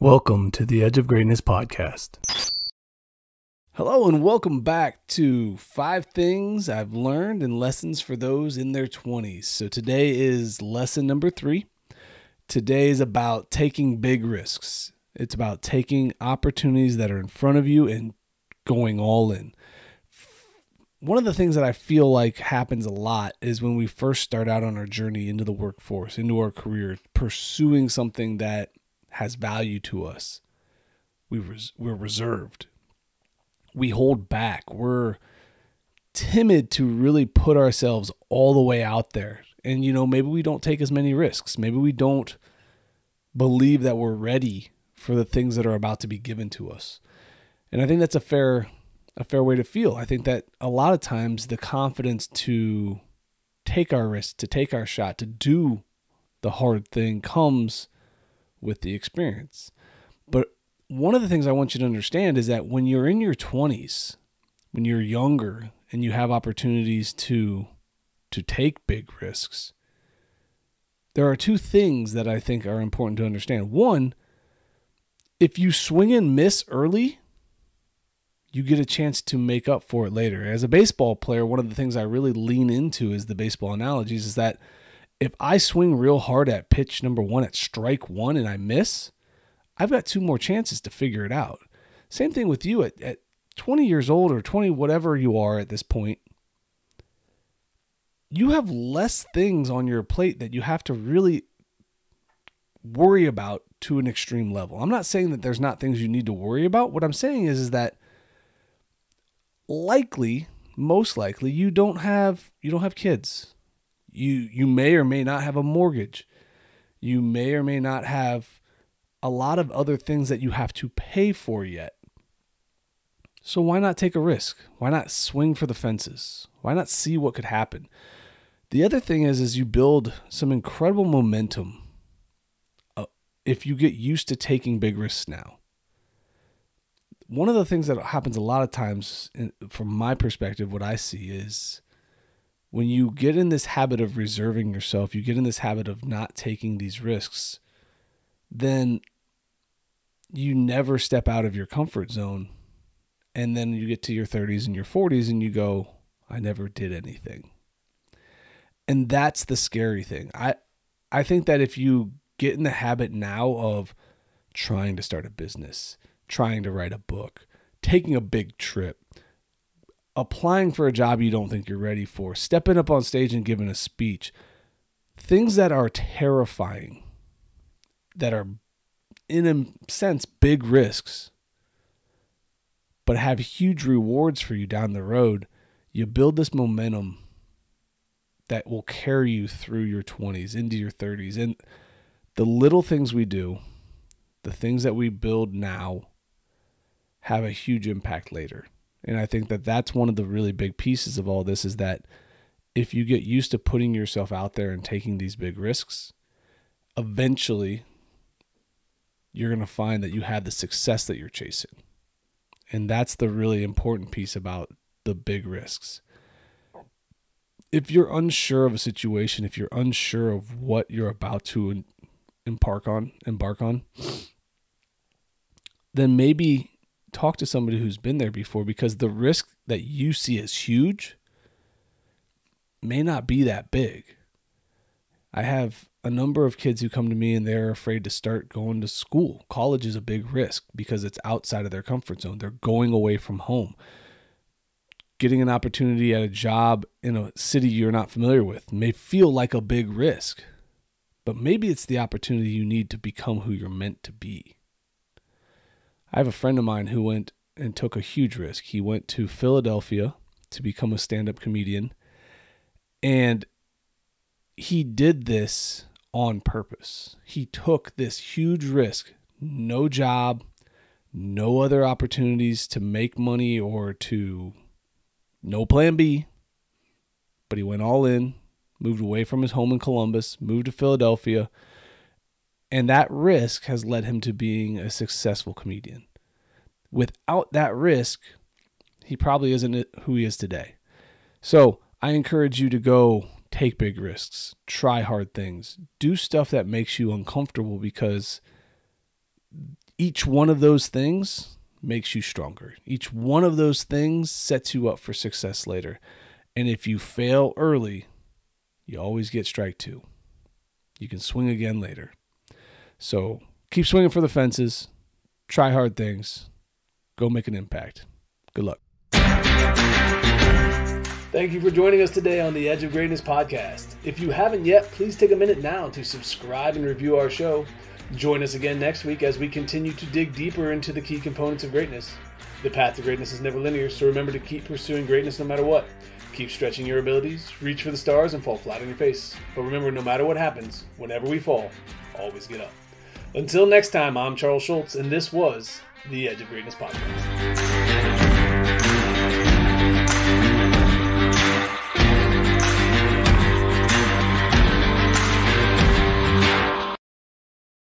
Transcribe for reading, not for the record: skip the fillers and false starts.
Welcome to the Edge of Greatness podcast. Hello and welcome back to 5 Things I've Learned and Lessons for Those in Their 20s. So today is lesson number 3. Today is about taking big risks. It's about taking opportunities that are in front of you and going all in. One of the things that I feel like happens a lot is when we first start out on our journey into the workforce, into our career, pursuing something that has value to us. We're reserved. We hold back. We're timid to really put ourselves all the way out there. And, maybe we don't take as many risks. Maybe we don't believe that we're ready for the things that are about to be given to us. And I think that's a fair way to feel. I think that a lot of times the confidence to take our risk, to take our shot, to do the hard thing comes with the experience. But one of the things I want you to understand is that when you're in your 20s, when you're younger and you have opportunities to take big risks, there are 2 things that I think are important to understand. One, if you swing and miss early, you get a chance to make up for it later. As a baseball player, one of the things I really lean into is the baseball analogies is that if I swing real hard at pitch number 1 at strike 1 and I miss, I've got 2 more chances to figure it out. Same thing with you at 20 years old or 20, whatever you are at this point. You have less things on your plate that you have to really worry about to an extreme level. I'm not saying that there's not things you need to worry about. What I'm saying is that most likely, you don't have kids. You may or may not have a mortgage. You may or may not have a lot of other things that you have to pay for yet. So why not take a risk? Why not swing for the fences? Why not see what could happen? The other thing is you build some incredible momentum if you get used to taking big risks now. One of the things that happens a lot of times, from my perspective, what I see is when you get in this habit of reserving yourself, you get in this habit of not taking these risks, then you never step out of your comfort zone. And then you get to your 30s and your 40s and you go, I never did anything. And that's the scary thing. I think that if you get in the habit now of trying to start a business, trying to write a book, taking a big trip, applying for a job you don't think you're ready for, stepping up on stage and giving a speech, things that are terrifying, that are in a sense big risks, but have huge rewards for you down the road, you build this momentum that will carry you through your 20s, into your 30s. And the little things we do, the things that we build now, have a huge impact later. And I think that that's one of the really big pieces of all this is that if you get used to putting yourself out there and taking these big risks, eventually you're going to find that you have the success that you're chasing. And that's the really important piece about the big risks. If you're unsure of a situation, if you're unsure of what you're about to embark on, then maybe talk to somebody who's been there before, because the risk that you see as huge may not be that big. I have a number of kids who come to me and they're afraid to start going to school. College is a big risk because it's outside of their comfort zone. They're going away from home. Getting an opportunity at a job in a city you're not familiar with may feel like a big risk, but maybe it's the opportunity you need to become who you're meant to be. I have a friend of mine who went and took a huge risk. He went to Philadelphia to become a stand-up comedian, and he did this on purpose. He took this huge risk, no job, no other opportunities to make money or no plan B, but he went all in, moved away from his home in Columbus, moved to Philadelphia, and that risk has led him to being a successful comedian. Without that risk, he probably isn't who he is today. So I encourage you to go take big risks, try hard things, do stuff that makes you uncomfortable, because each one of those things makes you stronger. Each one of those things sets you up for success later. And if you fail early, you always get strike two. You can swing again later. So keep swinging for the fences. Try hard things. Go make an impact. Good luck. Thank you for joining us today on the Edge of Greatness podcast. If you haven't yet, please take a minute now to subscribe and review our show. Join us again next week as we continue to dig deeper into the key components of greatness. The path to greatness is never linear, so remember to keep pursuing greatness no matter what. Keep stretching your abilities, reach for the stars, and fall flat on your face. But remember, no matter what happens, whenever we fall, always get up. Until next time, I'm Charles Schultz, and this was the Edge of Greatness podcast.